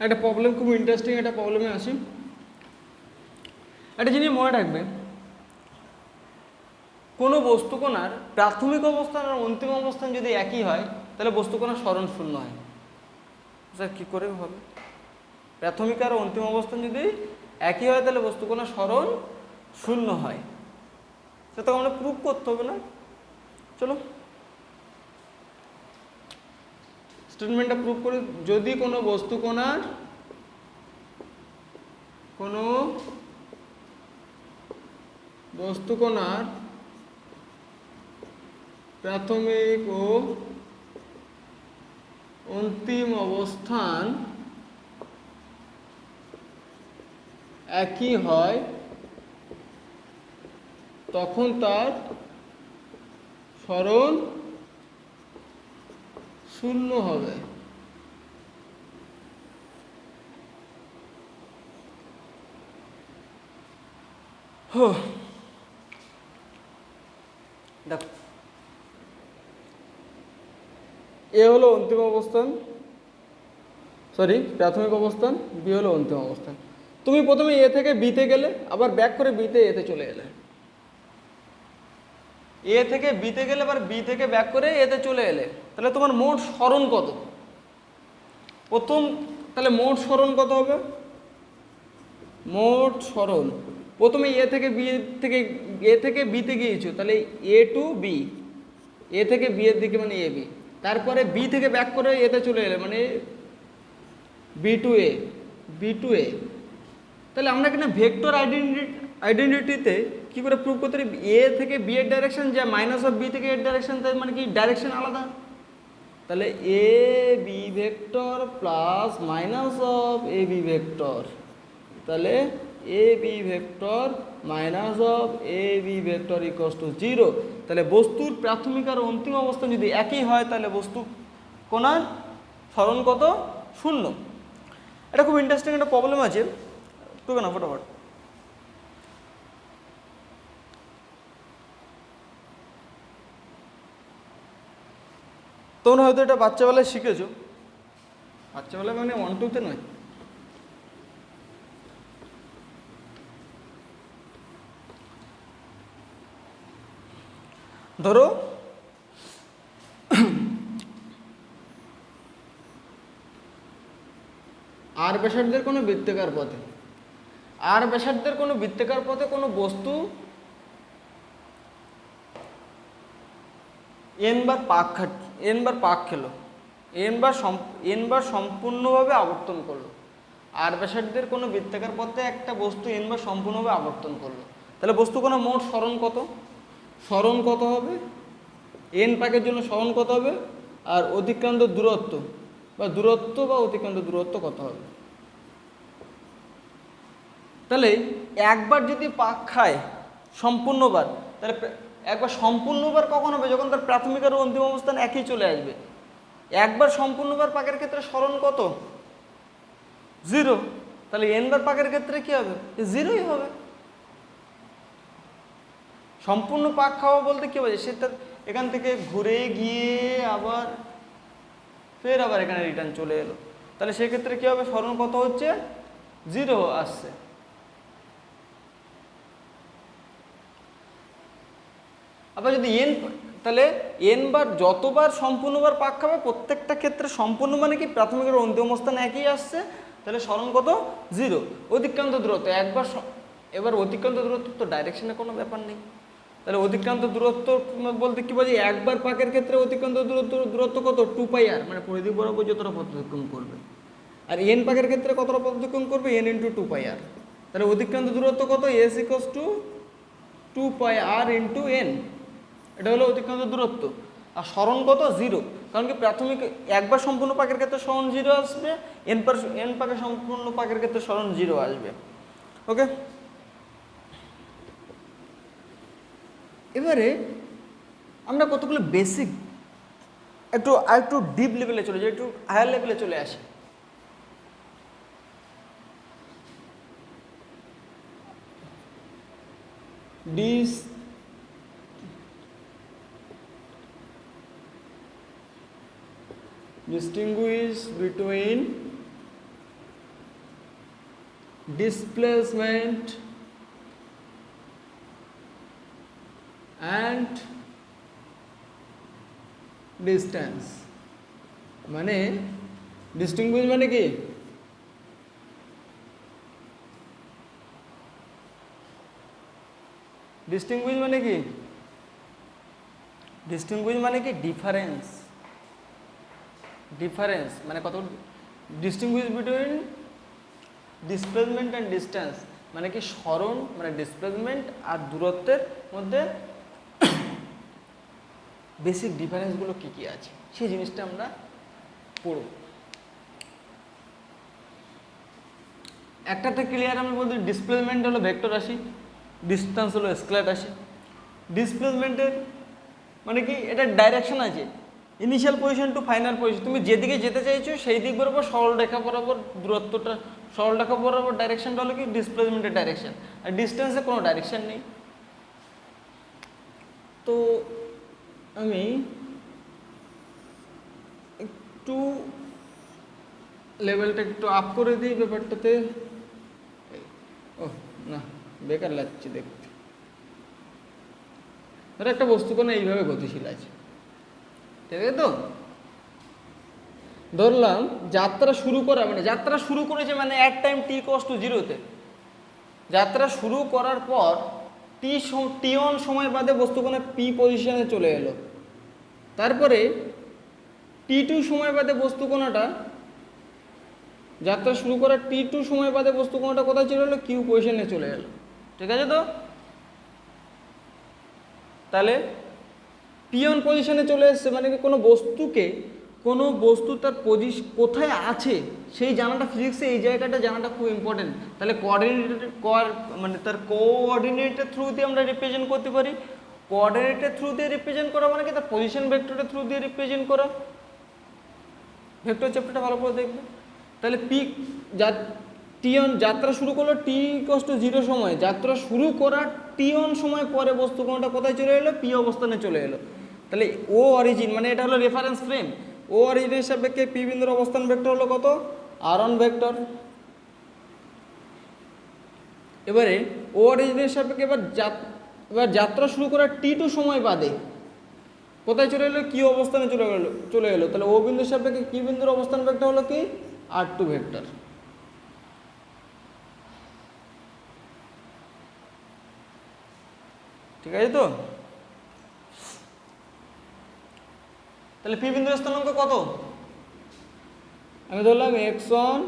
একটা প্রবলেম, খুব ইন্টারেস্টিং একটা প্রবলেমে আসি। একটা জিনিস মনে রাখবে, কোনো বস্তুকণার প্রাথমিক অবস্থান আর অন্তিম অবস্থান যদি একই হয় তাহলে বস্তুকণার সরণ শূন্য হয়। স্যার কী করে হবে? প্রাথমিক আর অন্তিম অবস্থান যদি একই হয় তাহলে বস্তুকণার সরণ শূন্য হয়। সেটা আমরা প্রুভ করতে হবে না। চলো স্টেটমেন্টটা প্রুভ করে। যদি কোনো বস্তুকণার প্রাথমিক ও অন্তিম অবস্থান একই হয় তখন তার সরণ শূন্য হবে। দেখো, এ হলো অন্তিম অবস্থান, প্রাথমিক অবস্থান, বি হলো অন্তিম অবস্থান। তুমি প্রথমে এ থেকে বিতে গেলে, আবার ব্যাক করে বিতে এতে চলে এলে। এ থেকে বিতে গেলে আবার বি থেকে ব্যাক করে এতে চলে এলে, তাহলে তোমার মোট সরণ কত? তাহলে মোট সরণ কত হবে? মোট সরণ প্রথমে এ থেকে বিতে গিয়েছো, তাহলে এ টু বি, এ থেকে বি এর দিকে মানে এ বি, তারপরে বি থেকে ব্যাক করে এতে চলে এলে মানে বি টু এ। তাহলে আমরা কিনা ভেক্টর আইডেন্টিটিতে কী করে প্রুভ করতে পারি? এ থেকে বি এর ডাইরেকশন যা মাইনাস অফ বি থেকে এর ডাইরেকশন, তাই মানে কি ডাইরেকশন আলাদা। তাহলে A B vector plus minus of A B vector, তাহলে A B vector minus of A B vector equals to 0। তাহলে বস্তুর প্রাথমিক আর অন্তিম অবস্থান যদি একই হয় তাহলে বস্তু কোণার সরণ কত? শূন্য। এটা খুব ইন্টারেস্টিং একটা প্রবলেম আছে, টুকে না ফটাফট। তোমরা হয়তো এটা বাচ্চাবেলায় শিখেছো, বাচ্চাবেলায় মানে 1-2-তে নয়। ধরো আর ব্যাসার্ধের কোনো বৃত্তাকার পথে কোনো বস্তু এন বার পাক খেলো, এন বার সম্পূর্ণভাবে আবর্তন করলো। আর ব্যাসার্ধের কোনো বৃত্তাকার পথে একটা বস্তু এন বার সম্পূর্ণভাবে আবর্তন করলো, তাহলে বস্তু কোনো মোট সরণ কত হবে? এন পাকের জন্য সরণ কত হবে? আর অতিক্রান্ত দূরত্ব বা অতিক্রান্ত দূরত্ব কত হবে? তাহলে একবার যদি পাক খায় সম্পূর্ণবার, তাহলে একবার সম্পূর্ণবার কখন হবে? যখন তার প্রাথমিক আর অন্তিম অবস্থান একই চলে আসবে। একবার সম্পূর্ণবার পাকের ক্ষেত্রে সরণ কত? 0। তাহলে এনবার পাকের ক্ষেত্রে কি হবে? 0ই হবে। সম্পূর্ণ পাক খাওয়া বলতে কি বোঝায়? সেটা এখান থেকে ঘুরে গিয়ে আবার এখানে রিটার্ন চলে এলো, তাহলে সেক্ষেত্রে কি হবে? সরণ কত হচ্ছে? 0 আসছে। আবার যদি তাহলে এন বার যতবার সম্পূর্ণবার পাক খাবে প্রত্যেকটা ক্ষেত্রে সম্পূর্ণ মানে কি প্রাথমিক আর অন্তিম অবস্থান একই আসছে, তাহলে সরণ কত? 0। অতিক্রান্ত দূরত্ব এবার অতিক্রান্ত দূরত্ব তো ডাইরেকশনে কোনো ব্যাপার নেই, তাহলে অতিক্রান্ত দূরত্ব বলতে কি বোঝায়? একবার পাকের ক্ষেত্রে অতিক্রান্ত দূরত্ব কত? 2πr, মানে পরিধি বরাবর যতটা পথ অতিক্রম করবে। আর এন পাকের ক্ষেত্রে কতটা পথ অতিক্রম করবে? n × 2πr। তাহলে অতিক্রান্ত দূরত্ব কত? s = 2πr × n। এটা হলো অতিক্রান্ত দূরত্ব। আর সরণ কত? 0। কারণ কি প্রাথমিক একবার সম্পূর্ণ পাকের ক্ষেত্রে সরণ 0 আসবে, এন পাকের সম্পূর্ণ পাকের ক্ষেত্রে সরণ 0 আসবে। ওকে, এবারে আমরা কতগুলো বেসিক একটু ডিপ লেভেলে চলে যাই, একটু হায়ার লেভেলে চলে আসি। Distinguish between displacement and distance. মানে ডিস্টিংগুইশ মানে কি? ডিস্টিংগুইশ মানে কি? ডিস্টিংগুইশ মানে কি? ডিফারেন্স। ডিফারেন্স মানে কত? Distinguish between displacement and distance মানে কি? সরণ মানে ডিসপ্লেসমেন্ট আর দূরত্বের মধ্যে বেসিক ডিফারেন্সগুলো কী কী আছে সেই জিনিসটা আমরা পড়ব। একটাতে ক্লিয়ার আমি বলতে, ডিসপ্লেসমেন্ট হলো ভেক্টর রাশি, ডিস্টেন্স হলো স্কেলার রাশি। ডিসপ্লেসমেন্টের মানে কি? এটা ডাইরেকশন আছে, initial position to final position. তুমি যেদিকে যেতে চাইছো সেই দিক বরাবর সরল রেখা বরাবর দূরত্বটা, সরল রেখা বরাবর ডাইরেকশনটা হলো কি? ডিসপ্লেসমেন্টের ডাইরেকশন। আর ডিস্টেন্সে কোনো ডাইরেকশন নেই। তো আমি একটু লেভেলটা একটু আপ করে দিই ব্যাপারটাতে। ও না, বেকার লাগছে দেখতে। ধরো একটা বস্তু কোনো এইভাবে গতিশীল আছে, ঠিক আছে? তো ধরলাম যাত্রা শুরু করা, মানে যাত্রা শুরু করেছে মানে এক টাইম টি ইকুয়ালস টু 0-তে। যাত্রা শুরু করার পর টি1 সময় বাদে বস্তু কোনো পি পজিশনে চলে এলো। তারপরে টি2 সময় বাদে বস্তু কোনোটা, যাত্রা শুরু করার টি2 সময় বাদে বস্তু কোনোটা কোথায় চলে এলো? কিউ পজিশনে চলে এলো, ঠিক আছে? তো তাহলে পি1 পজিশনে চলে এসছে মানে কি? কোনো বস্তু তার কোথায় আছে সেই জানাটা ফিজিক্সে এই জায়গাটা জানাটা খুব ইম্পর্টেন্ট। তাহলে মানে তার কোঅর্ডিনেটের থ্রু দিয়ে আমরা রিপ্রেজেন্ট করতে পারি। কোঅর্ডিনেটের থ্রু দিয়ে রিপ্রেজেন্ট করা মানে কি? তার পজিশন ভেক্টরের থ্রু দিয়ে রিপ্রেজেন্ট করা। ভেক্টর চ্যাপ্টারটা ভালো করে দেখবে। তাহলে টি1 যাত্রা শুরু করলো টি ইকুয়ালস টু 0 সময়, যাত্রা শুরু করার টি1 সময় পরে বস্তু কোনটা কোথায় চলে এলো? পি অবস্থানে চলে এলো। তাহলে ও অরিজিন মানে এটা হলো রেফারেন্স ফ্রেম। ও অরিজিনের সাপেক্ষে পি বিন্দুর অবস্থান ভেক্টর হলো কত? r1 vector. এবারে ও অরিজিনের সাপেক্ষে এবার যাত্রা শুরু করার টি2 সময় বাদে কোথায় চলে এলো? কিউ অবস্থানে চলে এলো। তাহলে ও বিন্দুর সাপেক্ষে কি বিন্দুর অবস্থান ভেক্টর হলো কি? r2 vector. ঠিক আছে? তো তাহলে পি বিন্দুর স্থানাঙ্ক কত? আমি ধরলাম x1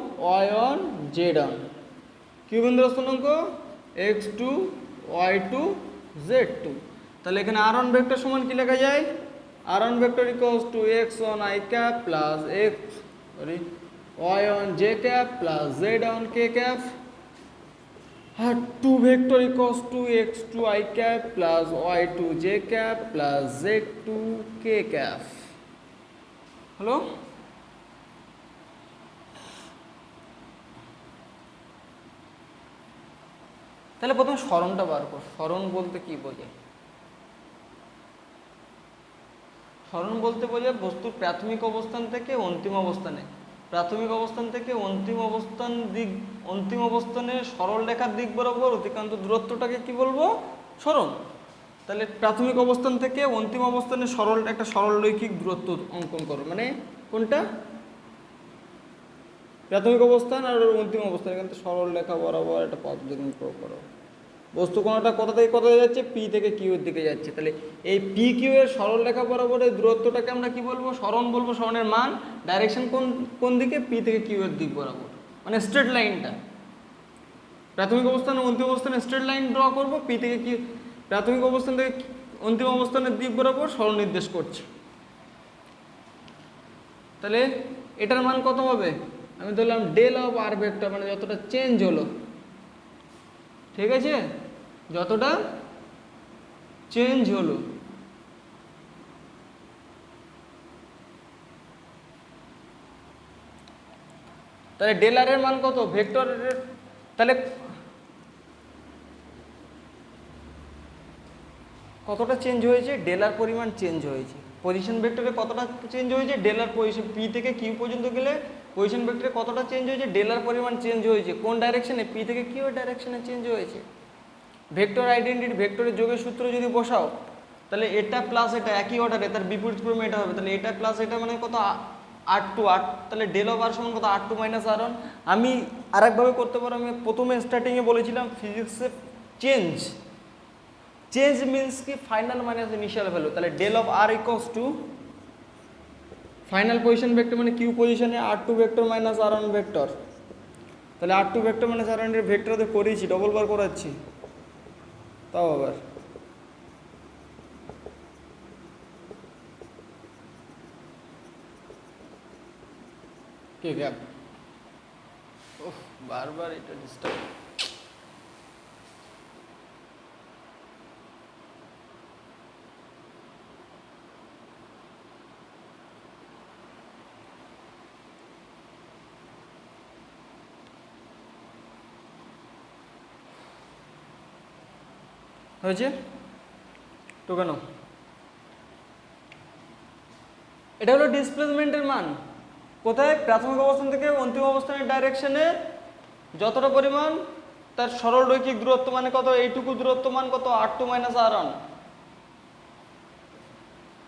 y1 z1। কিউ বিন্দুর স্থানাঙ্ক x2 y2 z2। তাহলে এখানে r1 ভেক্টর সমান কি লেখা যায়? r1 vector equals to x1 i cap plus y1 j cap plus z1 k cap, আর 2 vector equals to x2 i cap plus y2 j cap plus z2 k cap. Hello? তাহলে প্রথমে সরণটা বার কর। সরণ বলতে কি বোঝায়? সরণ বলতে বোঝায় বস্তুর প্রাথমিক অবস্থান থেকে অন্তিম অবস্থানে, প্রাথমিক অবস্থান থেকে অন্তিম অবস্থানে সরল রেখার দিক বরাবর অতিক্রান্ত দূরত্বটাকে কি বলবো? সরণ। তাহলে প্রাথমিক অবস্থান থেকে অন্তিম অবস্থানে একটা সরলরৈখিক দূরত্ব অঙ্কন করো। মানে কোনটা? প্রাথমিক অবস্থান আর অন্তিম অবস্থান, এখান থেকে সরল রেখা বরাবর একটা পথ নির্মাণ করো। বস্তু কোনটা কোথা থেকে কোথায় যাচ্ছে? পি থেকে কিউ এর দিকে যাচ্ছে। তাহলে এই পি কিউ এর সরল রেখা বরাবর এই দূরত্বটাকে আমরা কি বলবো? সরণ বলবো। সরণের মান ডাইরেকশন কোন দিকে? পি থেকে কিউ এর দিক বরাবর, মানে স্ট্রেট লাইনটা। প্রাথমিক অবস্থান অন্তিম অবস্থানে স্ট্রেট লাইন ড্র করবো। পি থেকে কি প্রাথমিক অবস্থান থেকে অন্তিম অবস্থানের দিক বরাবর সরণ নির্দেশ করছে। তাহলে এটার মান কত হবে? আমি ধরলাম ডেল অফ আর ভেক্টর, মানে যতটা চেঞ্জ হলো, ঠিক আছে? যতটা চেঞ্জ হলো তাহলে ডেল আর এর মান কত? ভেক্টরের তাহলে কতটা চেঞ্জ হয়েছে? ডেল আর পরিমাণ চেঞ্জ হয়েছে। পজিশন ভেক্টরে কতটা চেঞ্জ হয়েছে, ডেলার পজিশন পি থেকে কিউ পর্যন্ত গেলে পজিশন ভেক্টরে কতটা চেঞ্জ হয়েছে, ডেলার পরিমাণ চেঞ্জ হয়েছে, কোন ডাইরেকশনে, পি থেকে কিউ ডাইরেকশনে চেঞ্জ হয়েছে। ভেক্টর আইডেন্টিটি, ভেক্টরের যোগের সূত্র যদি বসাও তাহলে এটা প্লাস এটা একই অর্ডারে, তার বিপরীত ক্রমে এটা হবে, তাহলে এটা প্লাস এটা মানে কত R2 তাহলে ডেল অফ আর সমান কত R2 মাইনাস R1। আমি আরেকভাবে করতে পারো, আমি প্রথমে স্টার্টিংয়ে বলেছিলাম ফিজিক্সে চেঞ্জ মিনস কি ফাইনাল মাইনাস ইনিশিয়াল ভ্যালু, তাহলে del of R equals to final position vector মানে কিউ পজিশনে R2 vector minus R1 vector, তাহলে R2 ভেক্টর মাইনাস R1 এর ভেক্টর করেছি, ডবল বার করাচ্ছি, তাও আবার কে গ্যাপ, ওহ বারবার এটা ডিস্টার্ব। হয়েছে তো কেন, এটা হলো ডিসপ্লেসমেন্টের মান কোথায়, প্রাথমিক অবস্থান থেকে অন্তিম অবস্থানের ডাইরেকশনে যতটা পরিমাণ তার সরল রৈখিক দূরত্ব মানে কত, এইটুকু দূরত্ব মান কত R2 মাইনাস R1,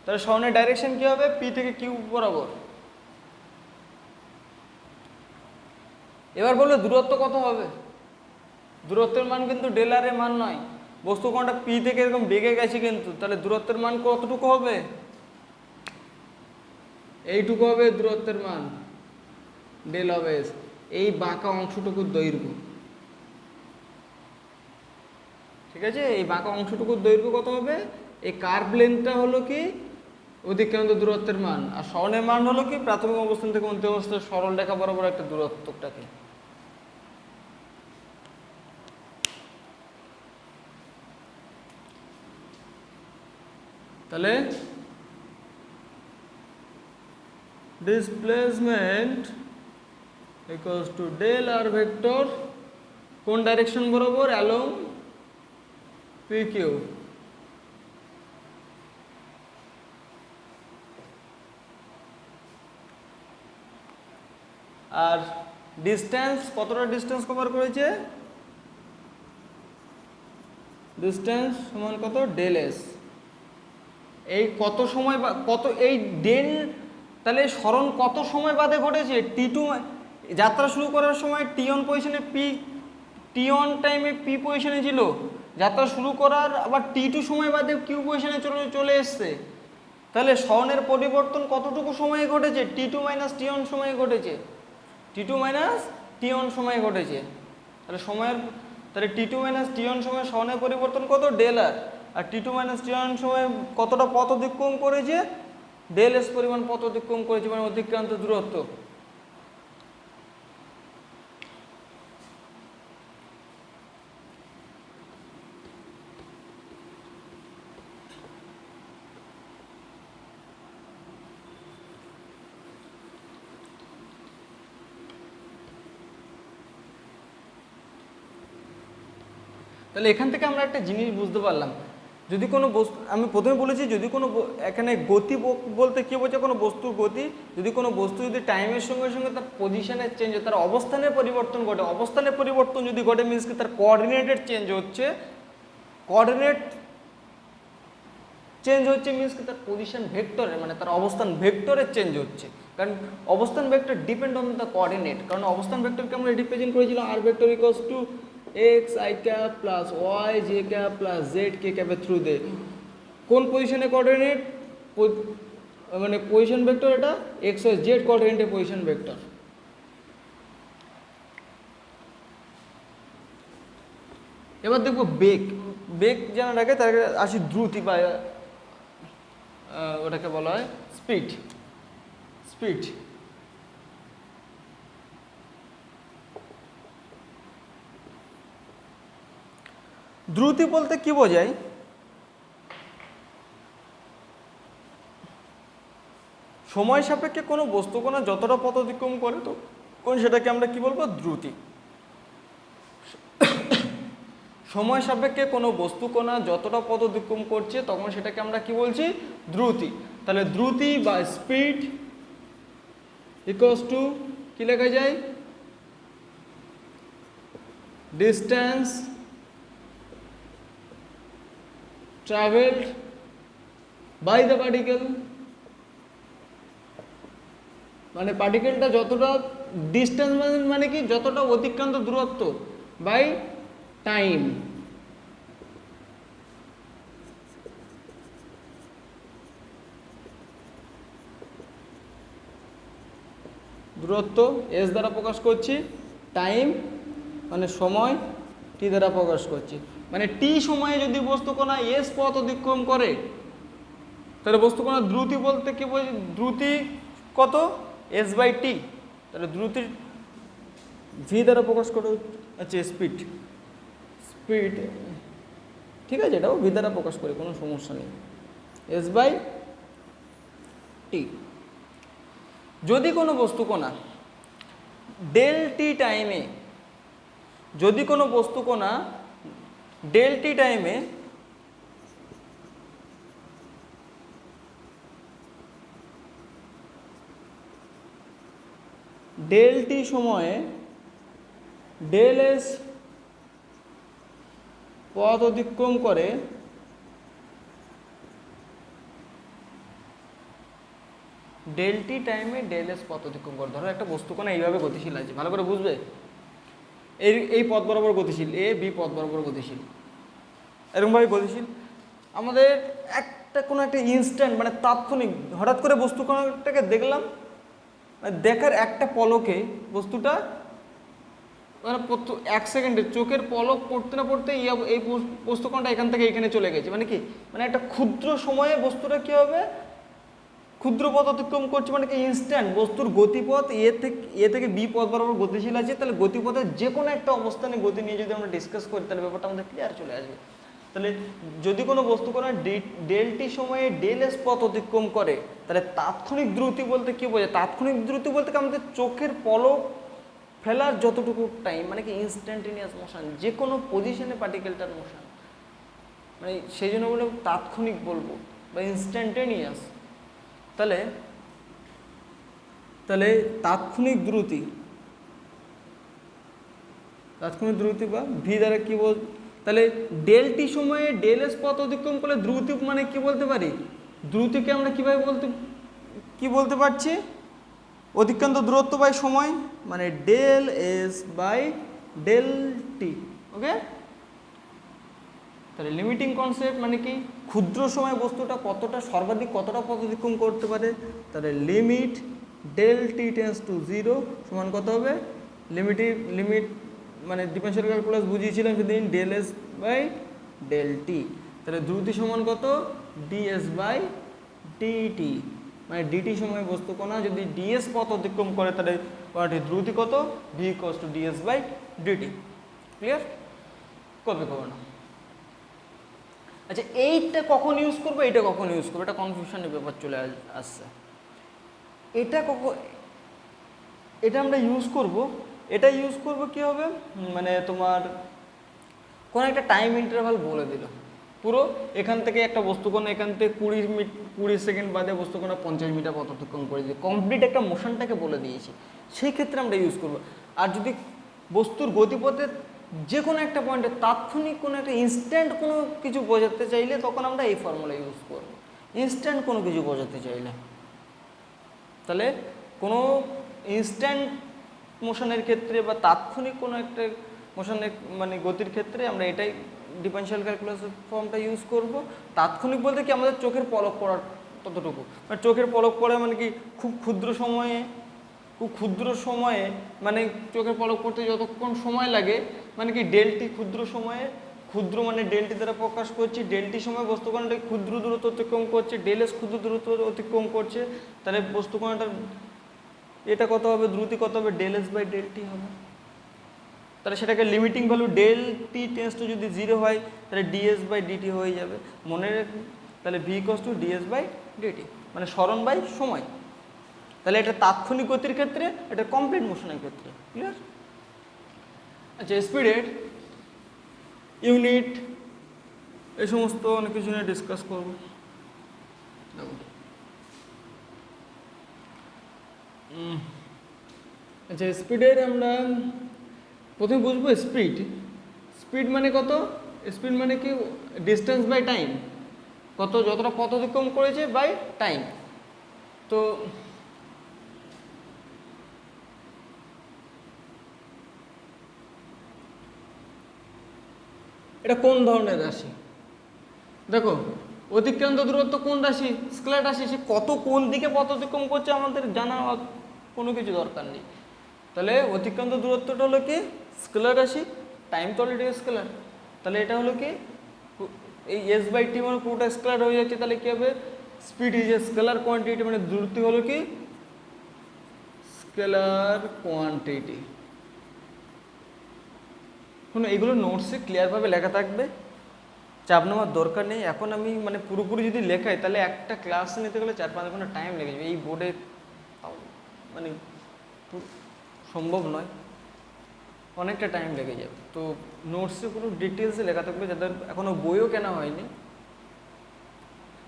তাহলে সরণের ডাইরেকশন কি হবে, পি থেকে কিউ বরাবর। এবার বলবে দূরত্ব কত হবে, দূরত্বের মান কিন্তু ডেলারের মান নয়, বস্তু কোণটা পি থেকে এরকম বেগে গেছে কিন্তু, তাহলে দূরত্বের মান কতটুকু হবে, এইটুকু হবে দূরত্বের মান, ডেল অফ এস, এই বাঁকা অংশটুকুর দৈর্ঘ্য, ঠিক আছে, এই বাঁকা অংশটুকুর দৈর্ঘ্য কত হবে, এই কার্ভ লেন্থটা হলো কি অতিক্রান্ত দূরত্বের মান, আর সরণের মান হলো কি প্রাথমিক অবস্থান থেকে অন্তিম অবস্থায় সরল রেখা বরাবর একটা দূরত্বটাকে। তাহলে displacement equals to del R vector কোন ডাইরেকশন বরাবর, অ্যালং পি কিউ। আর ডিস্টেন্স কতটা ডিস্টেন্স কভার করেছে, ডিস্টেন্স সমান কত ডেল এস, এই কত সময় কত এই ডেল, তাহলে সরণ কত সময় বাদে ঘটেছে, T2 যাত্রা শুরু করার সময় টি অন পজিশনে পি, টি অন টাইমে পি পজিশনে ছিল, যাত্রা শুরু করার আবার T2 সময় বাদে কিউ পজিশনে চলে এসছে, তাহলে সরণের পরিবর্তন কতটুকু সময়ে ঘটেছে, T2 মাইনাস টি অন সময়ে ঘটেছে, T2 মাইনাস টি অন সময়ে ঘটেছে, তাহলে সময়ের, তাহলে T2 মাইনাস টি অন সময় সরণের পরিবর্তন কত del R T2 minus T one সময় কতটা পথ অতিক্রম করেছে, ডেল এস পরিমাণ পথ অতিক্রম করেছে মানে অতিক্রান্ত দূরত্ব। তাহলে এখান থেকে আমরা একটা জিনিস বুঝতে পারলাম, যদি কোনো বস্তু, আমি প্রথমে বলেছি যদি কোনো এখানে গতি বলতে কী বোঝে, কোনো বস্তুর গতি, যদি কোনো বস্তু যদি টাইমের সঙ্গে সঙ্গে তার পজিশনের চেঞ্জ হয়, তার অবস্থানের পরিবর্তন ঘটে, অবস্থানের পরিবর্তন যদি ঘটে মিনস কি তার কোঅর্ডিনেটের চেঞ্জ হচ্ছে, কোঅর্ডিনেট চেঞ্জ হচ্ছে মিনস কি তার পজিশন ভেক্টরের মানে তার অবস্থান ভেক্টরের চেঞ্জ হচ্ছে, কারণ অবস্থান vector depend on the coordinate, কারণ অবস্থান ভেক্টরকে আমরা রিপ্রেজেন্ট করেছিলাম আর vector equals to X I cap plus Y J cap plus Z K ক্যাপের থ্রু দে, কোন পজিশনে কোঅর্ডিনেট মানে পজিশন ভেক্টর, এটা এক্স ওয়াই জেড কোঅর্ডিনেটে পজিশন ভেক্টর। এবার দেখবো বেগ, বেগ জানা রাখে তার আসি দ্রুতি বা ওটাকে বলা হয় স্পিড, স্পিড দ্রুতি বলতে কি বোঝায়, সময় সাপেক্ষে কোনো বস্তু কণা যতটা পথ অতিক্রম করে তো কোন সেটাকে আমরা কি বলবো দ্রুতি, সময় সাপেক্ষে কোনো বস্তু কণা যতটা পথ অতিক্রম করছে তখন সেটাকে আমরা কি বলছি দ্রুতি। তাহলে দ্রুতি বা স্পিড ইকুয়ালস টু কি লেখা যায়, distance travelled by the particle, মানে পার্টিকেলটা যতটা ডিস্টেন্স মানে কি যতটা অতিক্রান্ত দূরত্ব বাই টাইম। দূরত্ব এস দ্বারা প্রকাশ করছি, টাইম মানে সময় টি দ্বারা প্রকাশ করছি। মানে টি সময়ে যদি বস্তুকণা এস পথ অতিক্রম করে তাহলে বস্তুকণা দ্রুতি বলতে কি বলছি, দ্রুতি কত এস বাই টি, তাহলে দ্রুতির ভি দ্বারা প্রকাশ করে আচ্ছা স্পিড, স্পিড ঠিক আছে এটাও ভি দ্বারা প্রকাশ করে কোনো সমস্যা নেই, এস বাই টি। যদি কোনো বস্তুকণা ডেল টি টাইমে, যদি কোনো বস্তুকণা ডেল টি টাইমে ডেল টি সময়ে ডেল এস পথ অতিক্রম করে ডেল টি টাইমে ডেল এস পথ অতিক্রম করে, ধরো একটা বস্তুকণা এইভাবে গতিশীল আছে, ভালো করে বুঝবে, এই পথ বরাবর গতিশীল, এ বি পথ বরাবর গতিশীল, এরকমভাবে গতিশীল। আমাদের একটা কোনো একটা ইনস্ট্যান্ট মানে তাৎক্ষণিক হঠাৎ করে বস্তুকণাটাকে দেখলাম, মানে দেখার একটা পলকে বস্তুটা মানে 1 সেকেন্ডে চোখের পলক পড়তে না পড়তে এই বস্তুকণাটা এখান থেকে এখানে চলে গেছে, মানে কি মানে একটা ক্ষুদ্র সময়ে বস্তুটা কী হবে ক্ষুদ্র পথ অতিক্রম করছে, মানে কি ইনস্ট্যান্ট বস্তুর গতিপথ এ থেকে বি পথ বরাবর গতিশীল আছে, তাহলে গতিপথের যে কোনো একটা অবস্থানে গতি নিয়ে যদি আমরা ডিসকাস করি তাহলে ব্যাপারটা আমাদের ক্লিয়ার চলে আসবে। তাহলে যদি কোনো বস্তুকণা ডেল টি সময়ে ডেল এস পথ অতিক্রম করে তাহলে তাৎক্ষণিক দ্রুতি বলতে কী বোঝায়, তাৎক্ষণিক দ্রুতি বলতে কি আমাদের চোখের পলক ফেলার যতটুকু টাইম, মানে কি ইনস্ট্যান্টেনিয়াস মোশন, যে কোনো পজিশনে পার্টিকেলটার মোশন, মানে সেই জন্য বলে তাৎক্ষণিক বলবো বা ইনস্ট্যান্টেনিয়াস। তাহলে তাহলে তাৎক্ষণিক দ্রুতি বা ভি দ্বারা কি বল, তাহলে ডেল টি সময়ে ডেল এস পথ অতিক্রম করলে দ্রুতি মানে কি বলতে পারি, দ্রুতিকে আমরা কীভাবে বলতে পারছি, অতিক্রান্ত দূরত্ব বাই সময়, মানে del S by del T. Okay, তাহলে লিমিটিং কনসেপ্ট মানে কি ক্ষুদ্র সময় বস্তুটা কতটা সর্বাধিক কতটা পথ অতিক্রম করতে পারে, তাহলে limit del T tends to 0 সমান কত হবে, লিমিট মানে ডিফারেনশিয়াল ক্যালকুলাস বুঝিয়েছিলাম সেদিন, del S by del T, তাহলে দ্রুতি সমান কত ডিএস বাই ডিটি, মানে ডিটি সময় বস্তুকণা যদি ডিএস পথ অতিক্রম করে তাহলে দ্রুতি কত V equals to DS by DT. Clear, করবে খবর না। আচ্ছা এইটা কখন ইউজ করবো, এটা কখন ইউজ করবো, এটা কনফিউশনের ব্যাপার চলে আসছে। এটা আমরা ইউজ করব কি হবে, মানে তোমার কোনো একটা টাইম ইন্টারভাল বলে দিল, পুরো এখান থেকে একটা বস্তুকণা এখান থেকে 20 সেকেন্ড বাদে বস্তুকণা 50 মিটার পথ অতিক্রম করে দিয়ে কমপ্লিট একটা মোশনটাকে বলে দিয়েছি, সেই ক্ষেত্রে আমরা ইউজ করব। আর যদি বস্তুর গতিপথের যে কোনো একটা পয়েন্টে তাৎক্ষণিক কোনো একটা ইনস্ট্যান্ট কোনো কিছু বোঝাতে চাইলে তখন আমরা এই ফর্মুলা ইউজ করব, ইনস্ট্যান্ট কোনো কিছু বোঝাতে চাইলে। তাহলে কোনো ইনস্ট্যান্ট মোশনের ক্ষেত্রে বা তাৎক্ষণিক কোনো একটা মোশনের মানে গতির ক্ষেত্রে আমরা এটাই ডিফারেনশিয়াল ক্যালকুলাসের ফর্মটা ইউজ করব। তাৎক্ষণিক বলতে কি আমাদের চোখের পলক পড়ার ততটুকু, মানে চোখের পলক পড়া মানে কি খুব ক্ষুদ্র সময়ে মানে চোখের পলক পড়তে যতক্ষণ সময় লাগে, মানে কি ডেলটি ক্ষুদ্র মানে ডেলটি দ্বারা প্রকাশ করছি, ডেলটি সময় বস্তুকণাটা ক্ষুদ্র দূরত্ব অতিক্রম করছে, ডেল এস ক্ষুদ্র দূরত্ব অতিক্রম করছে, তাহলে বস্তুকণাটার এটা কত হবে, দ্রুতি কত হবে, del S by del T হবে। তাহলে সেটাকে limiting value del T tends to যদি 0 হয় তাহলে ডিএস বাই ডিটি হয়ে যাবে, মনে রাখবেন। তাহলে V equals to DS by DT, মানে স্মরণ বাই সময়। তাহলে এটা তাৎক্ষণিক গতির ক্ষেত্রে, এটা কমপ্লিট মোশনের ক্ষেত্রে। ক্লিয়ার? আচ্ছা স্পিডের ইউনিট এই সমস্ত অনেক কিছু নিয়ে ডিসকাস করবো। দেখো আচ্ছা, স্পিডের আমরা প্রথমে বুঝবো স্পিড। স্পিড মানে কত? স্পিড মানে কি? ডিস্টেন্স বাই টাইম, যতটা পথ অতিক্রম করেছে বাই টাইম। তো এটা কোন ধরনের রাশি? দেখো, অতিক্রান্ত দূরত্ব কোন রাশি? স্কেলার রাশি। সে কোন দিকে পথ অতিক্রম করছে আমাদের জানা কোনো কিছু দরকার নেই। তাহলে অতিক্রান্ত দূরত্বটা হলো কি? স্কেলার রাশি। টাইম তো অলরেডি স্কেলার, তাহলে এটা হলো কি? এই এস বাই টি মানে পুরোটা স্কেলার হয়ে যাচ্ছে। তাহলে কি হবে? Speed is a scalar quantity, মানে দূরত্ব হলো কি? Scalar quantity. শুনো, এইগুলো নোটসে ক্লিয়ারভাবে লেখা থাকবে, চাপ নেওয়ার দরকার নেই। এখন আমি মানে পুরোপুরি যদি লেখাই তাহলে একটা ক্লাস নিতে গেলে 4-5 ঘন্টা টাইম লেগে যাবে। এই বোর্ডে মানে সম্ভব নয়, অনেকটা টাইম লেগে যাবে। তো নোটসে পুরো ডিটেলসে লেখা থাকবে, যাদের এখনও বইও কেনা হয়নি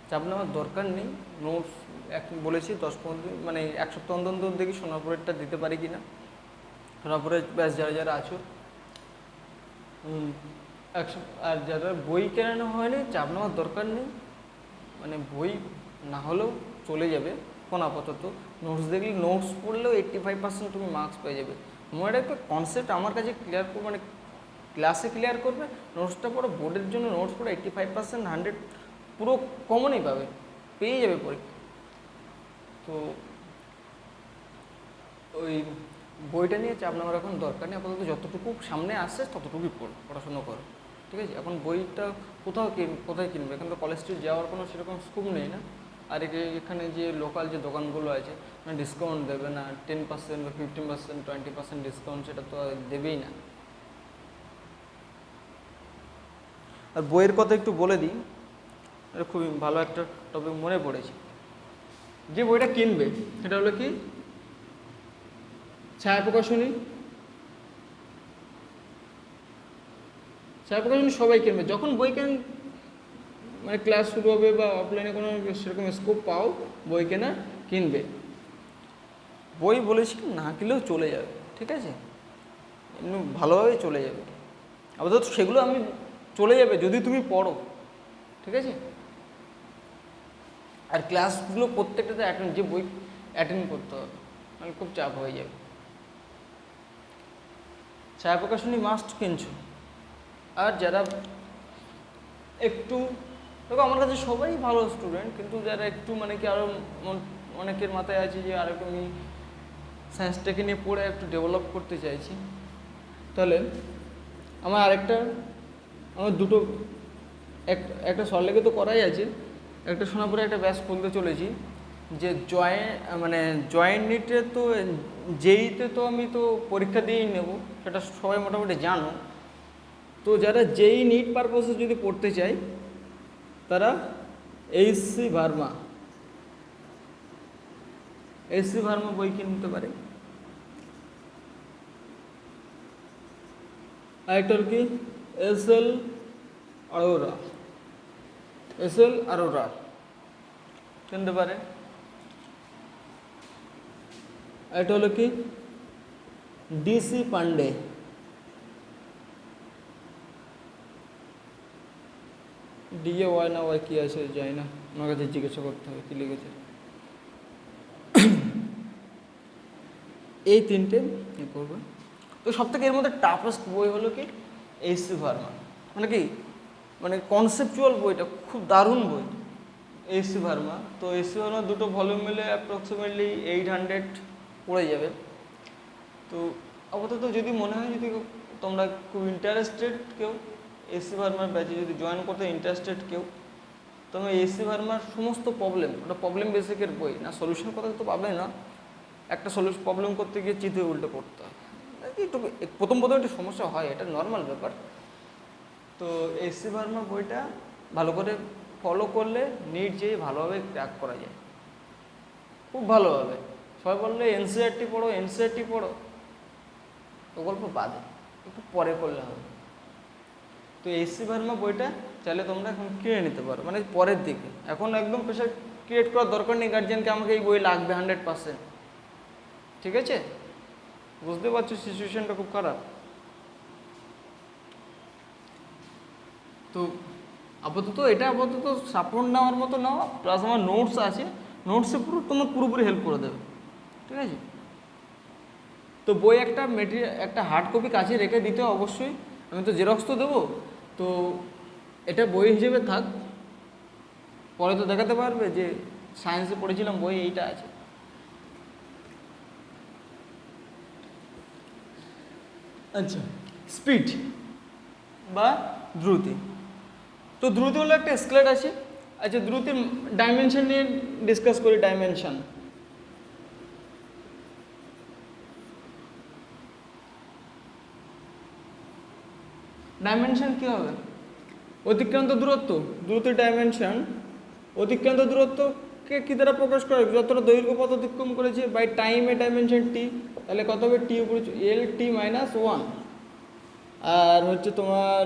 চাপ নেওয়ার দরকার নেই। নোটস এখন বলেছি 10-15 দিন মানে 1 সপ্তাহ অন্তর দেখি সোনারপুরেরটা দিতে পারি কি না। সোনারপুরের ব্যাস যারা যারা আছো, আর যারা বই কেনানো হয়নি চাপ নেওয়ার দরকার নেই, মানে বই না হলেও চলে যাবে কোন আপাতত। নোটস দেখলে, নোটস পড়লেও 85% তুমি মার্কস পেয়ে যাবে। মনে রাখবে কনসেপ্ট আমার কাছে ক্লিয়ার করবে, মানে ক্লাসে ক্লিয়ার করবে। নোটসটা পড়ো, বোর্ডের জন্য নোটস পড়ো 85%, 100 পুরো কমনই পাবে, পেয়ে যাবে পরীক্ষা। তো ওই বইটা নিয়ে চাপ নেওয়ার এখন দরকার নেই। আপাতত যতটুকু সামনে আসছে ততটুকুই পড়াশুনো করো, ঠিক আছে? এখন বইটা কোথায় কিনবে? এখন তো কলেজ স্ট্রিট যাওয়ার কোনো সেরকম স্কোপ নেই না। আর এখানে যে লোকাল যে দোকানগুলো আছে, মানে ডিসকাউন্ট দেবে না, 10% বা 15%, 20% ডিসকাউন্ট, সেটা তো দেবেই না। আর বইয়ের কথা একটু বলে দিই, এটা খুবই ভালো একটা টপিক মনে পড়েছে। যে বইটা কিনবে সেটা হলো কি? ছায়া প্রকাশনী। ছায়া প্রকাশনী সবাই কিনবে। যখন বই মানে ক্লাস শুরু হবে বা অফলাইনে কোনো সেরকম স্কোপ পাও, বই কেনা কিনবে। বই বলেছি না কিনলেও চলে যাবে, ঠিক আছে? এমনি ভালোভাবেই চলে যাবে। আপাতত সেগুলো আমি চলে যাবে যদি তুমি পড়ো, ঠিক আছে? আর ক্লাসগুলো প্রত্যেকটাতে যে বই অ্যাটেন্ড করতে হবে, মানে খুব চাপ হয়ে যাবে। ছায়া প্রকাশনী মাস্ট কিনছো। আর যারা একটু, দেখো আমার কাছে সবাই ভালো স্টুডেন্ট, কিন্তু যারা একটু মানে কি আরও অনেকের মাথায় আছে যে আর একটু আমি সায়েন্সটাকে নিয়ে পড়ে একটু ডেভেলপ করতে চাইছি, তাহলে আমার দুটো একটা সরলেগে তো করাই আছে, একটা সোনাপুরে একটা ব্যাচ খুলতে চলেছি। যে জয়েন্ট নিটে তো জেইতে তো আমি তো পরীক্ষা দিয়েই নেব, সেটা সবাই মোটামুটি জানো। তো যারা জেই নিট পারপাসে যদি পড়তে চায় তারা এইচসি ভার্মা বই কিনতে পারে। আরেকটা কি? এসএল আরোরা কিনতে পারে। এটা হলো কি? ডিসি পান্ডে। ডিএ ওয়াই না ওয়াই কী আছে জানি না, আমার কাছে জিজ্ঞাসা করতে হবে কী লিখেছে। এই তিনটে করবে। তো সবথেকে এর মধ্যে টাফেস্ট বই হলো কি? এইচসি ভার্মা। মানে কি, মানে কনসেপচুয়াল বইটা খুব দারুণ বই এইচসি ভার্মা। তো এইচসি ভার্মা দুটো ভলিউম মিলে অ্যাপ্রক্সিমেটলি 800 পড়ে যাবে। তো আপাতত যদি মনে হয় যদি তোমরা খুব ইন্টারেস্টেড কেউ এইচসি ভার্মার ব্যাচে যদি জয়েন করতে ইন্টারেস্টেড কেউ, তোমরা এইচসি ভার্মার সমস্ত ওটা প্রবলেম বেসিকের বই না, সলিউশন কথা তো পাবে না। একটা প্রবলেম করতে গিয়ে চিঠি উল্টে পড়তে হয়, একটু প্রথম একটু সমস্যা হয়, এটা নর্মাল ব্যাপার। তো এইচসি ভার্মা বইটা ভালো করে ফলো করলে নিট যেয়ে ভালোভাবে ক্র্যাক করা যায়, খুব ভালোভাবে। সবাই বললে এনসিআরটি পড়ো, প্রকল্প বাদে একটু পরে করলে হবে। তো এইচসি ভার্মা বইটা চাইলে তোমরা এখন কিনে নিতে পারো, মানে পরের দিকে। এখন একদম প্রেশার ক্রিয়েট করার দরকার নেই গার্জিয়ানকে আমাকে এই বই লাগবে 100%। ঠিক আছে, বুঝতে পারছো সিচুয়েশনটা খুব খারাপ। তো আপাতত এটা সাপোর্ট নেওয়ার মতো নেওয়া, প্লাস আমার নোটস আছে, নোটসে তোমার পুরোপুরি হেল্প করে দেবে। ঠিক আছে, তো বই একটা একটা হার্ড কপি কাছে রেখে দিতে অবশ্যই, আমি তো জেরক্স তো দেবো, তো এটা বই হিসেবে থাক, পরে তো দেখাতে পারবে যে সায়েন্সে পড়েছিলাম বই এইটা আছে। আচ্ছা, স্পিড বা দ্রুতি। তো দ্রুতি হলো একটা স্কেলেট আছে। আচ্ছা, দ্রুতির ডাইমেনশন নিয়ে ডিসকাস করি। ডাইমেনশন, ডাইমেনশন কী হবে? অতিক্রান্ত দূরত্ব। দ্রুতির ডাইমেনশন অতিক্রান্ত দূরত্বকে কী দ্বারা প্রকাশ করে? যতটা দৈর্ঘ্য পথ অতিক্রম করেছে বাই টাইমের ডাইমেনশন টি, তাহলে কত হবে? টি উপরে এল টি মাইনাস ওয়ান। আর হচ্ছে তোমার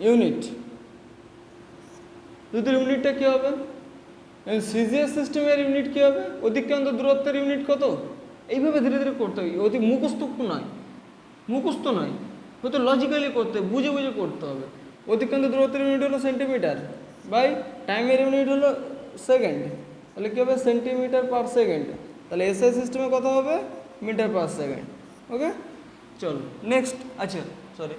ইউনিট, দ্রুতির ইউনিটটা কী হবে? সিজিএস সিস্টেমের ইউনিট কী হবে? অতিক্রান্ত দূরত্বের ইউনিট কত? এইভাবে ধীরে ধীরে করতে হবে, অতি মুখস্থ নয়, মুখস্থ নয়, হয়তো লজিক্যালি করতে, বুঝে বুঝে করতে হবে। অতিক্রান্ত দূরত্বের ইউনিট হলো সেন্টিমিটার, বাই টাইমের ইউনিট হলো সেকেন্ড, তাহলে কী হবে? Centimetre per second. তাহলে এসআই সিস্টেমে কত হবে? Metre per second. ওকে, চলো নেক্সট। আচ্ছা সরি,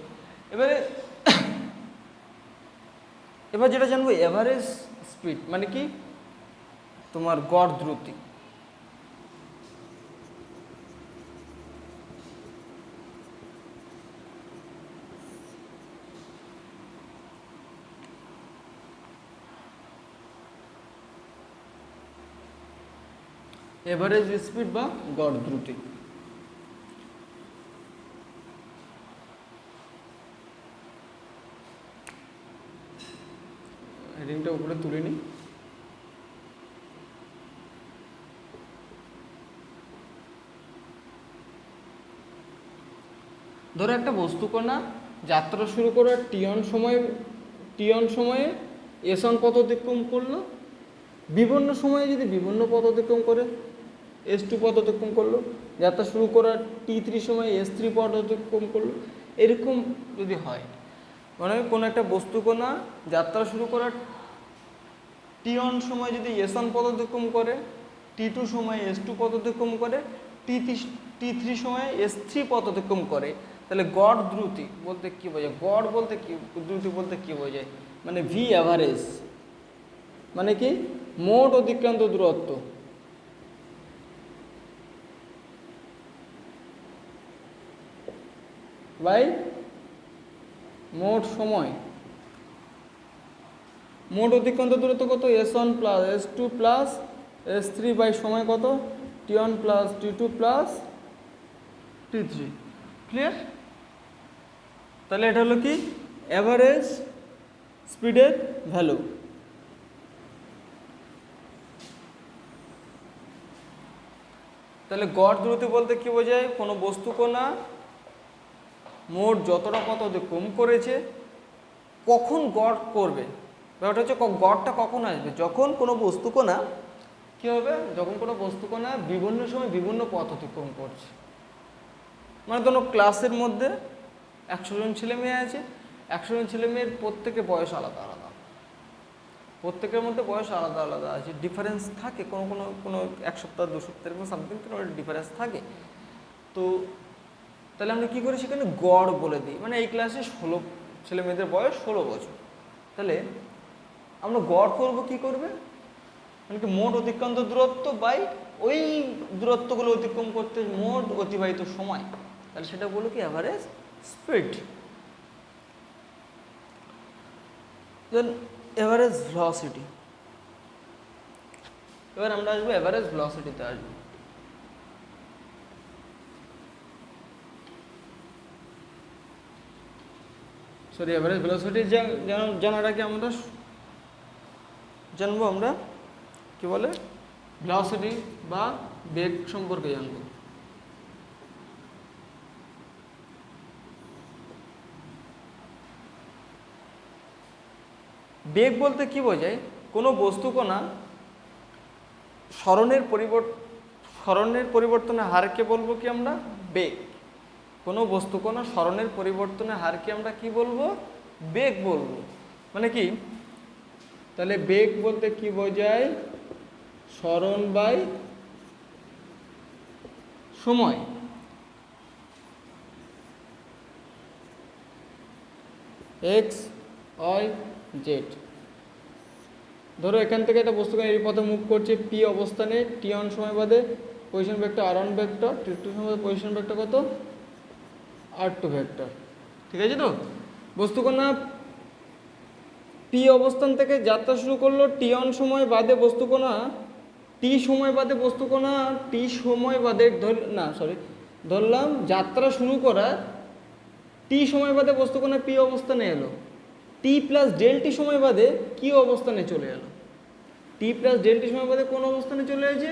এবার যেটা জানবো, এভারেজ স্পিড মানে কি? তোমার গড় দ্রুতি। এভারেজ স্পিড বা গড় দ্রুতি। হেডিংটা উপরে তুলে নিই। ধরো একটা বস্তুকণা যাত্রা শুরু করার টিয়ন সময়ে এসন পথ অতিক্রম করলো, বিভিন্ন সময়ে যদি বিভিন্ন পথ অতিক্রম করে S2 পথ অতিক্রম করলো, যাত্রা শুরু করার T3 সময়ে S3 পথ অতিক্রম করলো, এরকম যদি হয়, মানে কোনো একটা বস্তুকণা যাত্রা শুরু করার T1 সময় যদি S1 পথ অতিক্রম করে, T2 সময় S2 পথ অতিক্রম করে, T3 সময় S3 পথ অতিক্রম করে, তাহলে গড় দ্রুতি বলতে কী বোঝায়? গড় বলতে কি, দ্রুতি বলতে কী বোঝায়? মানে ভি অ্যাভারেজ, মানে কি? মোট অতিক্রান্ত দূরত্ব বাই মোট সময়। মোট অতিক্রান্ত দূরত্ব কত? S1 plus S2 plus S3 by সময় কত? T1 plus T2 plus T3। Clear? তাহলে এটা হলো কি? অ্যাভারেজ স্পিডের ভ্যালু। তাহলে গড় দ্রুতি বলতে কি বোঝায়? কোনো বস্তুকণা মোট যতটা পথ অতিক্রম করেছে কখন গড় করবে, ব্যাপারটা হচ্ছে গড়টা কখন আসবে? যখন কোনো বস্তুকণা কী হবে? যখন কোনো বস্তুকণা বিভিন্ন সময় বিভিন্ন পথ অতিক্রম করছে। মানে ধরো ক্লাসের মধ্যে 100 জন ছেলে মেয়ে আছে, 100 জন ছেলে মেয়ের প্রত্যেকের বয়স আলাদা আলাদা, প্রত্যেকের মধ্যে বয়স আলাদা আলাদা আছে, ডিফারেন্স থাকে, কোনো কোনো কোনো 1 সপ্তাহ 2 সপ্তাহ এরকম সামথিং কোনো ডিফারেন্স থাকে। তো তাহলে আমরা কী করি? সেখানে গড় বলে দিই, মানে এই ক্লাসে 16 ছেলে মেয়েদের বয়স 16 বছর, তাহলে আমরা গড় করব কি করবে? মানে কি মোট অতিক্রান্ত দূরত্ব বাই ওই দূরত্বগুলো অতিক্রম করতে মোট অতিবাহিত সময়, তাহলে সেটা বলো কি? Average speed. Then average velocity. এবার আমরা আসবো অ্যাভারেজ ভেলোসিটিতে আসবো। সরি, অ্যাভারেজ ভেলোসিটি জানার আগে আমরা জানবো আমরা কি বলে ভেলোসিটি বা বেগ সম্পর্কে জানবো। বেগ বলতে কি বোঝায়? কোনো বস্তুকণা স্মরণের পরিবর্তনের হারকে বলবো কি আমরা বেগ। কোনো বস্তুকণা স্মরণের পরিবর্তনের হারকে আমরা কি বলবো বেগ বলবো। মানে কি তাহলে বেগ বলতে কি বোঝায় স্মরণ বাই সময়। X Y Z. ধরো এখান থেকে একটা বস্তুকণা এই পথে মুভ করছে পি অবস্থানে টি অন সময় বাদে পজিশন ভেক্টর আর ওয়ান ভেক্টর টি টু সময় বাদে পজিশন ভেক্টর কত আর টু ভেক্টর। ঠিক আছে তো বস্তুকণা পি অবস্থান থেকে যাত্রা শুরু করলো টি অন সময় বাদে বস্তুকণা টি সময় বাদে বস্তুকণা টি সময় বাদে ধরলাম যাত্রা শুরু করা টি সময় বাদে বস্তুকণা পি অবস্থানে এলো টি প্লাস ডেল টি সময় বাদে কি অবস্থানে চলে এলো টি প্লাস ডেল টি সময় বাদে কোন অবস্থানে চলে এসেছে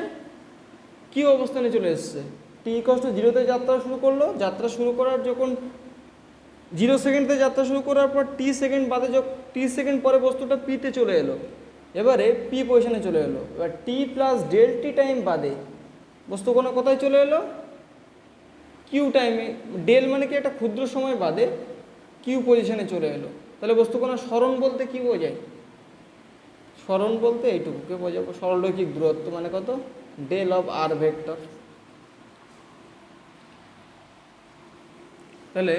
কি অবস্থানে চলে এসছে টি ইকুয়াল টু 0-তে যাত্রা শুরু করলো যাত্রা শুরু করার যখন 0 সেকেন্ডে যাত্রা শুরু করার পর টি সেকেন্ড বাদে টি সেকেন্ড পরে বস্তুটা পিতে চলে এলো এবারে পি পজিশনে চলে এলো এবার টি প্লাস ডেল টি টাইম বাদে বস্তুকণা কোথায় চলে এলো কিউ টাইমে ডেল মানে কি একটা ক্ষুদ্র সময় বাদে কিউ পজিশনে চলে এলো তাহলে বস্তুকণা স্মরণ বলতে কি বোঝায় স্মরণ বলতে এইটুকুকে বোঝাবো সরলরৈখিক দূরত্ব মানে কত ডেল অফ আর ভেক্টর। তাহলে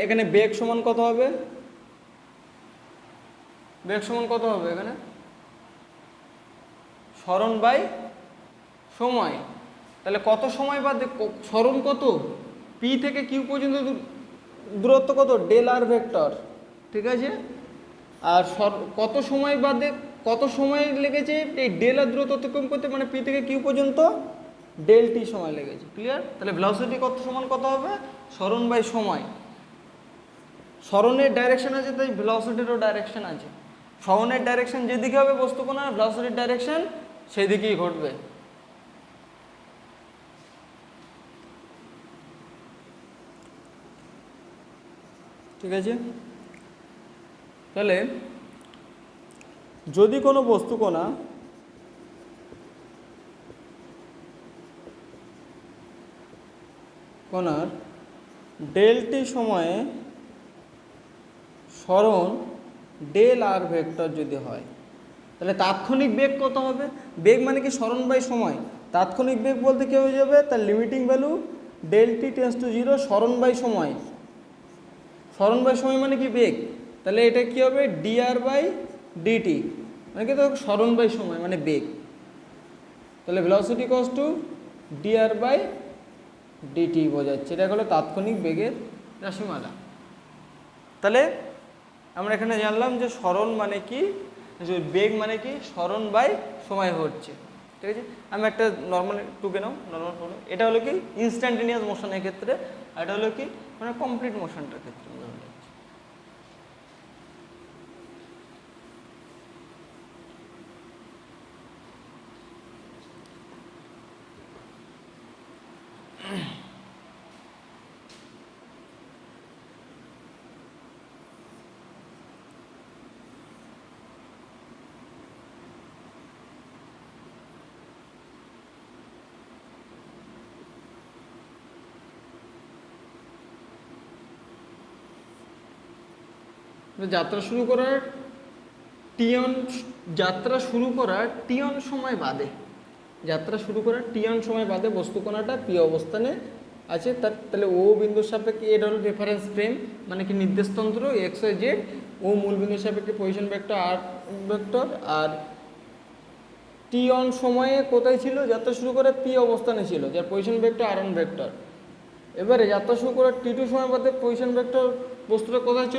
এখানে বেগ সমান কত হবে বেগ সমান কত হবে এখানে স্মরণ বাই সময়। তাহলে কত সময় বাদে স্মরণ কত পি থেকে কিউ পর্যন্ত দূরত্ব কত ডেল আর ভেক্টর। ঠিক আছে আর কত সময় বাদে কত সময় লেগেছে এই ডেল আর দূরত্ব অতিক্রম করতে মানে পি থেকে কিউ পর্যন্ত ডেল টি সময় লেগেছে। ক্লিয়ার তাহলে ভেলোসিটি কত সমান কত হবে স্মরণ বাই সময়। স্মরণের ডাইরেকশন আছে তাই ভেলোসিটিরও ডাইরেকশন আছে স্মরণের ডাইরেকশন যেদিকে হবে বস্তুকণা ভেলোসিটির ডাইরেকশন সেই দিকেই ঘটবে। ঠিক আছে তাহলে যদি কোনো বস্তুকণা কণার ডেল টি সময়ে স্মরণ ডেল আর ভেক্টর যদি হয় তাহলে তাৎক্ষণিক বেগ কত হবে বেগ মানে কি স্মরণ বাই সময় তাৎক্ষণিক বেগ বলতে কি হয়ে যাবে তার limiting value del T tends to 0 স্মরণ বাই সময় মানে কি বেগ তাহলে এটা কি হবে ডিআর বাই ডিটি মানে কি তো স্মরণ বাই সময় মানে বেগ তাহলে velocity equals to DR by DT বোঝাচ্ছে এটা হলো তাৎক্ষণিক বেগের রাশিমালা। তাহলে আমরা এখানে জানলাম যে স্মরণ মানে কি বেগ মানে কি স্মরণ বাই সময় হচ্ছে। ঠিক আছে আমি একটা নর্মাল টুকে নাও নর্মাল ফলো এটা হলো কি ইনস্ট্যান্টেনিয়াস মোশনের ক্ষেত্রে আর এটা হলো কি মানে কমপ্লিট মোশনটার ক্ষেত্রে যাত্রা শুরু করার টিয়ন সময় বাদে বস্তুকণাটা পি অবস্থানে আছে তাহলে ও বিন্দুর সাপেক্ষে এটা হলো রেফারেন্স ফ্রেম মানে কি নির্দেশতন্ত্র এক্স ওয়াই জেড ও মূল বিন্দুর সাপেক্ষে position vector R vector R T one সময়ে কোথায় ছিল যাত্রা শুরু করে পি অবস্থানে ছিল যার position vector R one vector. এবারে যাত্রা শুরু করে টি টু সময় বাদে পজিশন ভেক্টর বস্তুটা কোথায়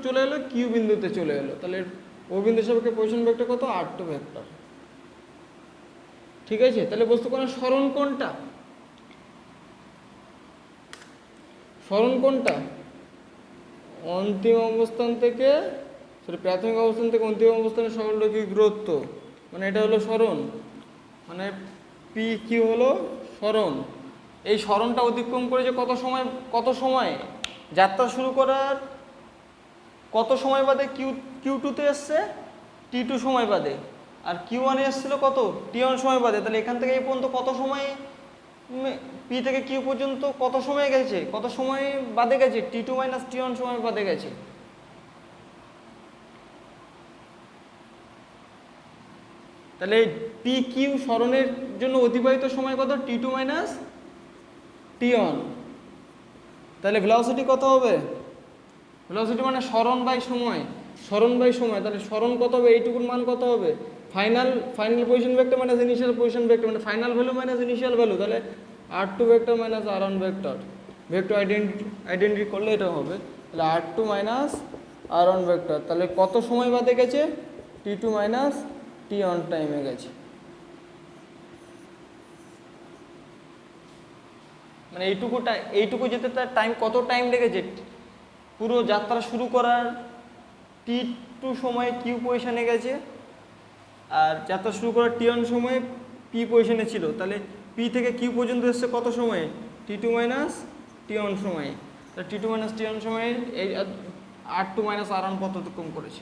চলে এলো কিউ বিন্দুতে চলে এলো তাহলে ও বিন্দুর সাপেক্ষে পজিশন ভেক্টর কত আর টু ভেক্টর। ঠিক আছে তাহলে বস্তুকণার স্মরণ কোনটা অন্তিম অবস্থান থেকে প্রাথমিক অবস্থান থেকে অন্তিম অবস্থানের সরলরৈখিক দূরত্ব মানে এটা হলো স্মরণ মানে পি কিউ হলো স্মরণ। এই স্মরণটা অতিক্রম করে যে কত সময় যাত্রা শুরু করার কত সময় বাদে কিউ টুতে এসছে, T2 সময় বাদে, আর Q1 এসেছিল কত, T1 সময় বাদে। তাহলে এখান থেকে এই পর্যন্ত কত সময়, পি থেকে কিউ পর্যন্ত কত সময় গেছে, কত সময় বাদে গেছে, T2 মাইনাস T1 সময় বাদে গেছে। তাহলে পি কিউ সরণের জন্য অতিবাহিত সময় কত, T2 মাইনাস T1। তাহলে ভেলোসিটি কত হবে, ভেলোসিটি মানে সরণ বাই সময়, সরণ বাই সময়। তাহলে সরণ কত হবে, এইটুকুর মান কত হবে, final position vector minus initial position vector মানে final value minus initial value. তাহলে R2 vector minus R1 vector, vector identity করলে এটা হবে। তাহলে R2 মাইনাস R1 ভেক্টর, তাহলে কত সময় বাদে গেছে, T2 মাইনাস T1 টাইমে গেছে। মানে এইটুকু যেতে তার টাইম, কত টাইম লেগেছে, পুরো যাত্রা শুরু করার T2 সময়ে কিউ পজিশনে গেছে, আর যাত্রা শুরু করার T1 সময়ে পি পজিশনে ছিল। তাহলে পি থেকে কিউ পর্যন্ত এসছে কত সময়ে, T2 মাইনাস T1 সময়ে। তাহলে T2 মাইনাস T1 সময়ে এই R2 মাইনাস R1 কত অতিক্রম করেছে।